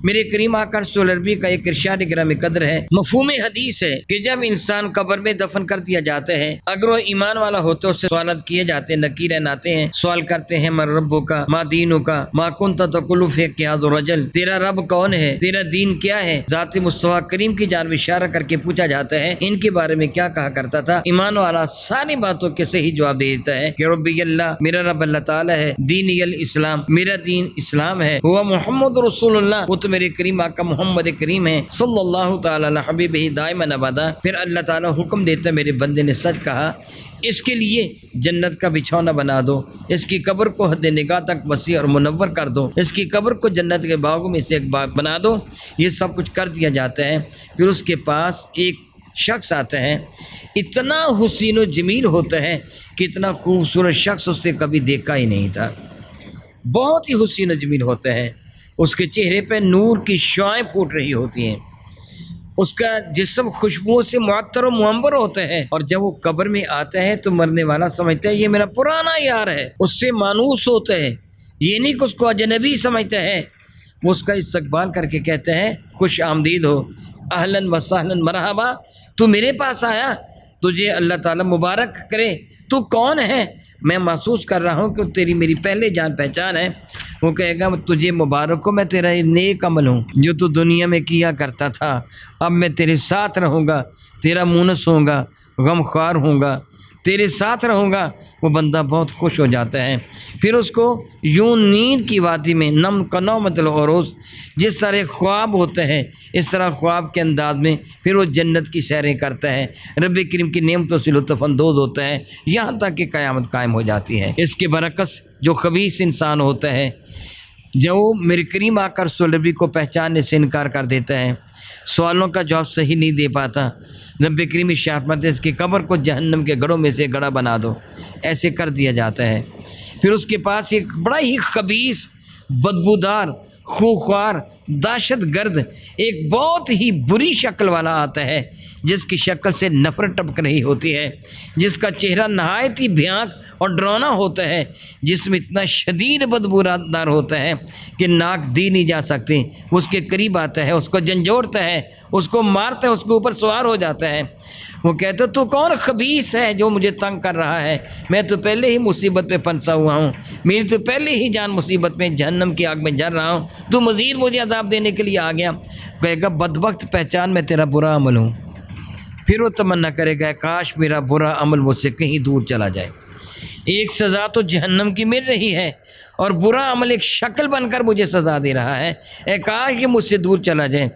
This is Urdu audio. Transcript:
میرے کریم آقا رسول عربی کا ایک ارشاد گرامی قدر ہے، مفہوم حدیث ہے کہ جب انسان قبر میں دفن کر دیا جاتا ہے، اگر وہ ایمان والا ہو تو اس سے سوالات کیے جاتے ہیں، نکیرین آتے ہیں، سوال کرتے ہیں من ربو کا، ما دینو کا، ما کنت تقول فی قیاد الرجل، تیرا رب کون ہے، تیرا دین کیا ہے۔ ذات مصطفیٰ کریم کی جانب اشارہ کر کے پوچھا جاتا ہے ان کے بارے میں کیا کہا کرتا تھا۔ ایمان والا ساری باتوں کے صحیح جواب دے دیتا ہے کہ ربی اللہ، میرا رب اللہ تعالی ہے، دینی الاسلام، میرا دین اسلام ہے، ہوا محمد رسول اللہ، وہ تو میرے کریم آقا محمد کریم ہے، صلی اللہ تعالی علی حبیبہ دائما ابدا۔ پھر اللہ تعالی حکم دیتا ہے میرے بندے نے سچ کہا، اس کے لیے جنت کا بچھونا بنا دو، اس کی قبر کو حد نگاہ تک وسیع اور منور کر دو، اس کی قبر کو جنت کے باغوں میں سے ایک باغ بنا دو۔ یہ سب کچھ کر دیا جاتا ہے۔ پھر اس کے پاس ایک شخص آتا ہے، اتنا حسین و جمیل ہوتا ہے کہ اتنا خوبصورت شخص اس سے کبھی دیکھا ہی نہیں تھا، بہت ہی حسین و جمیل ہوتا ہے، اس کے چہرے پہ نور کی شعائیں پھوٹ رہی ہوتی ہیں، اس کا جسم خوشبوؤں سے معطر و معمر ہوتا ہے، اور جب وہ قبر میں آتا ہے تو مرنے والا سمجھتا ہے یہ میرا پرانا یار ہے، اس سے مانوس ہوتا ہے، یہ نہیں کہ اس کو اجنبی سمجھتا ہے، وہ اس کا استقبال کر کے کہتا ہے خوش آمدید ہو، اہلاً و سہلاً مرحبا، تو میرے پاس آیا، تجھے اللہ تعالیٰ مبارک کرے، تو کون ہے؟ میں محسوس کر رہا ہوں کہ تیری میری پہلے جان پہچان ہے۔ وہ کہے گا تجھے مبارک ہو، میں تیرا نیک عمل ہوں جو تو دنیا میں کیا کرتا تھا، اب میں تیرے ساتھ رہوں گا، تیرا مونس ہوں گا، غم خوار ہوں گا، تیرے ساتھ رہوں گا۔ وہ بندہ بہت خوش ہو جاتا ہے، پھر اس کو یوں نیند کی وادی میں نم کنومت العروس، جس طرح خواب ہوتا ہے اس طرح خواب کے انداز میں پھر وہ جنت کی سیریں کرتا ہے، رب کریم کی نعمتوں سے لطف اندوز ہوتا ہے، یہاں تک کہ قیامت قائم ہو جاتی ہے۔ اس کے برعکس جو خبیث انسان ہوتا ہے، جو میرے کریم آقا رسول نبی کو پہچاننے سے انکار کر دیتا ہے، سوالوں کا جواب صحیح نہیں دے پاتا، رب کریم ارشاد فرماتے ہیں اس کی قبر کو جہنم کے گڑھوں میں سے گڑھا بنا دو، ایسے کر دیا جاتا ہے۔ پھر اس کے پاس ایک بڑا ہی خبیث، بدبودار، خوخوار، دہشت گرد، ایک بہت ہی بری شکل والا آتا ہے، جس کی شکل سے نفرت ٹپک رہی ہوتی ہے، جس کا چہرہ نہایت ہی بھیانک اور ڈراؤنا ہوتا ہے، جس میں اتنا شدید بدبودار ہوتا ہے کہ ناک دی نہیں جا سکتی۔ وہ اس کے قریب آتا ہے، اس کو جھنجھوڑتا ہے، اس کو مارتا ہے، اس کے اوپر سوار ہو جاتا ہے۔ وہ کہتا تو کون خبیث ہے جو مجھے تنگ کر رہا ہے؟ میں تو پہلے ہی مصیبت پہ پھنسا ہوا ہوں، میری تو پہلے ہی جان مصیبت میں جہنم کی آگ میں جل رہا ہوں، تو مزید مجھے عذاب دینے کے لیے آ گیا۔ کہے گا بدبخت پہچان میں تیرا برا عمل ہوں۔ پھر وہ تمنا کرے گا کاش میرا برا عمل مجھ سے کہیں دور چلا جائے۔ ایک سزا تو جہنم کی مل رہی ہے اور برا عمل ایک شکل بن کر مجھے سزا دے رہا ہے، اے کاش یہ مجھ سے دور چلا جائے۔